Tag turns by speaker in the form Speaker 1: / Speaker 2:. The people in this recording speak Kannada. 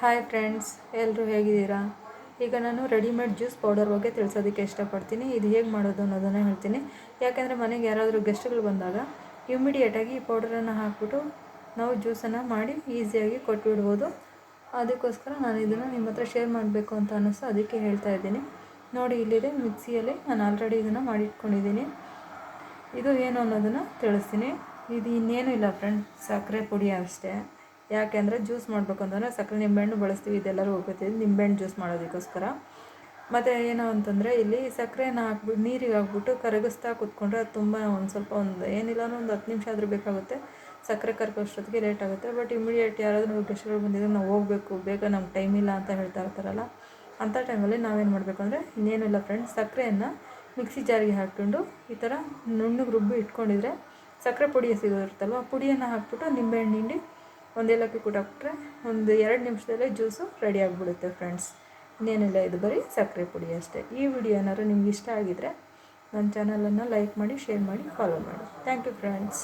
Speaker 1: ಹಾಯ್ ಫ್ರೆಂಡ್ಸ್, ಎಲ್ಲರೂ ಹೇಗಿದ್ದೀರಾ? ಈಗ ನಾನು ರೆಡಿಮೇಡ್ ಜ್ಯೂಸ್ ಪೌಡರ್ ಬಗ್ಗೆ ತಿಳಿಸೋದಕ್ಕೆ ಇಷ್ಟಪಡ್ತೀನಿ. ಇದು ಹೇಗೆ ಮಾಡೋದು ಅನ್ನೋದನ್ನು ಹೇಳ್ತೀನಿ. ಯಾಕೆಂದರೆ ಮನೆಗೆ ಯಾರಾದರೂ ಗೆಸ್ಟ್ಗಳು ಬಂದಾಗ ಇಮ್ಮಿಡಿಯೇಟಾಗಿ ಈ ಪೌಡರನ್ನು ಹಾಕ್ಬಿಟ್ಟು ನಾವು ಜ್ಯೂಸನ್ನು ಮಾಡಿ ಈಸಿಯಾಗಿ ಕೊಟ್ಬಿಡ್ಬೋದು. ಅದಕ್ಕೋಸ್ಕರ ನಾನು ಇದನ್ನು ನಿಮ್ಮ ಹತ್ರ ಶೇರ್ ಮಾಡಬೇಕು ಅಂತ ಅನ್ನಿಸ್ತು, ಅದಕ್ಕೆ ಹೇಳ್ತಾ ಇದ್ದೀನಿ. ನೋಡಿ, ಇಲ್ಲಿದೆ ಮಿಕ್ಸಿಯಲ್ಲಿ ನಾನು ಆಲ್ರೆಡಿ ಇದನ್ನು ಮಾಡಿಟ್ಕೊಂಡಿದ್ದೀನಿ. ಇದು ಏನು ಅನ್ನೋದನ್ನು ತಿಳಿಸ್ತೀನಿ. ಇದು ಇನ್ನೇನು ಇಲ್ಲ ಫ್ರೆಂಡ್, ಸಕ್ಕರೆ ಪುಡಿ ಅಷ್ಟೇ. ಯಾಕೆಂದರೆ ಜ್ಯೂಸ್ ಮಾಡಬೇಕು ಅಂತಂದರೆ ಸಕ್ಕರೆ ನಿಂಬೆಹಣ್ಣು ಬಳಸ್ತೀವಿ, ಇದೆಲ್ಲರೂ ಹೋಗ್ತಿದ್ದೀವಿ ನಿಂಬೆಹಣ್ಣು ಜ್ಯೂಸ್ ಮಾಡೋದಕ್ಕೋಸ್ಕರ. ಮತ್ತು ಏನು ಅಂತಂದರೆ ಇಲ್ಲಿ ಸಕ್ಕರೆನ ಹಾಕ್ಬಿಟ್ಟು ನೀರಿಗೆ ಹಾಕ್ಬಿಟ್ಟು ಕರಗಿಸ್ತಾ ಕೂತ್ಕೊಂಡ್ರೆ ಅದು ತುಂಬ ಏನಿಲ್ಲ ಒಂದು 10 ನಿಮಿಷ ಆದರೂ ಬೇಕಾಗುತ್ತೆ. ಸಕ್ಕರೆ ಕರಗೋಷ್ಟೊತ್ತಿಗೆ ಲೇಟ್ ಆಗುತ್ತೆ. ಬಟ್ ಇಮಿಡಿಯೇಟ್ ಯಾರಾದರೂ ಗೆಸ್ಟ್ಗಳು ಬಂದಿದ್ರೆ ನಾವು ಹೋಗಬೇಕು, ಬೇಗ ನಮ್ಗೆ ಟೈಮ್ ಇಲ್ಲ ಅಂತ ಹೇಳ್ತಾ ಇರ್ತಾರಲ್ಲ, ಅಂಥ ಟೈಮಲ್ಲಿ ನಾವೇನು ಮಾಡಬೇಕು ಅಂದರೆ ಇನ್ನೇನಿಲ್ಲ ಫ್ರೆಂಡ್ಸ್, ಸಕ್ಕರೆಯನ್ನು ಮಿಕ್ಸಿ ಜಾರಿಗೆ ಹಾಕ್ಕೊಂಡು ಈ ಥರ ನುಣ್ಣಗೆ ರುಬ್ಬಿ ಇಟ್ಕೊಂಡಿದ್ರೆ ಸಕ್ಕರೆ ಪುಡಿ ಸಿಗೋದಿರುತ್ತಲ್ವ, ಆ ಪುಡಿಯನ್ನು ಹಾಕ್ಬಿಟ್ಟು ನಿಂಬೆಹಣ್ಣು ಹಿಂಡಿ ಒಂದು ಏಲಕ್ಕಿ ಕುಟ್ಟಾಕ್ಬಿಟ್ರೆ ಒಂದು 2 ನಿಮಿಷದಲ್ಲೇ ಜ್ಯೂಸು ರೆಡಿ ಆಗಿಬಿಡುತ್ತೆ ಫ್ರೆಂಡ್ಸ್. ಇನ್ನೇನಿಲ್ಲ, ಇದು ಬರೀ ಸಕ್ಕರೆ ಪುಡಿ ಅಷ್ಟೇ. ಈ ವಿಡಿಯೋ ಏನಾದ್ರು ನಿಮ್ಗೆ ಇಷ್ಟ ಆಗಿದರೆ ನನ್ನ ಚಾನಲನ್ನು ಲೈಕ್ ಮಾಡಿ, ಶೇರ್ ಮಾಡಿ, ಫಾಲೋ ಮಾಡಿ. Thank you friends.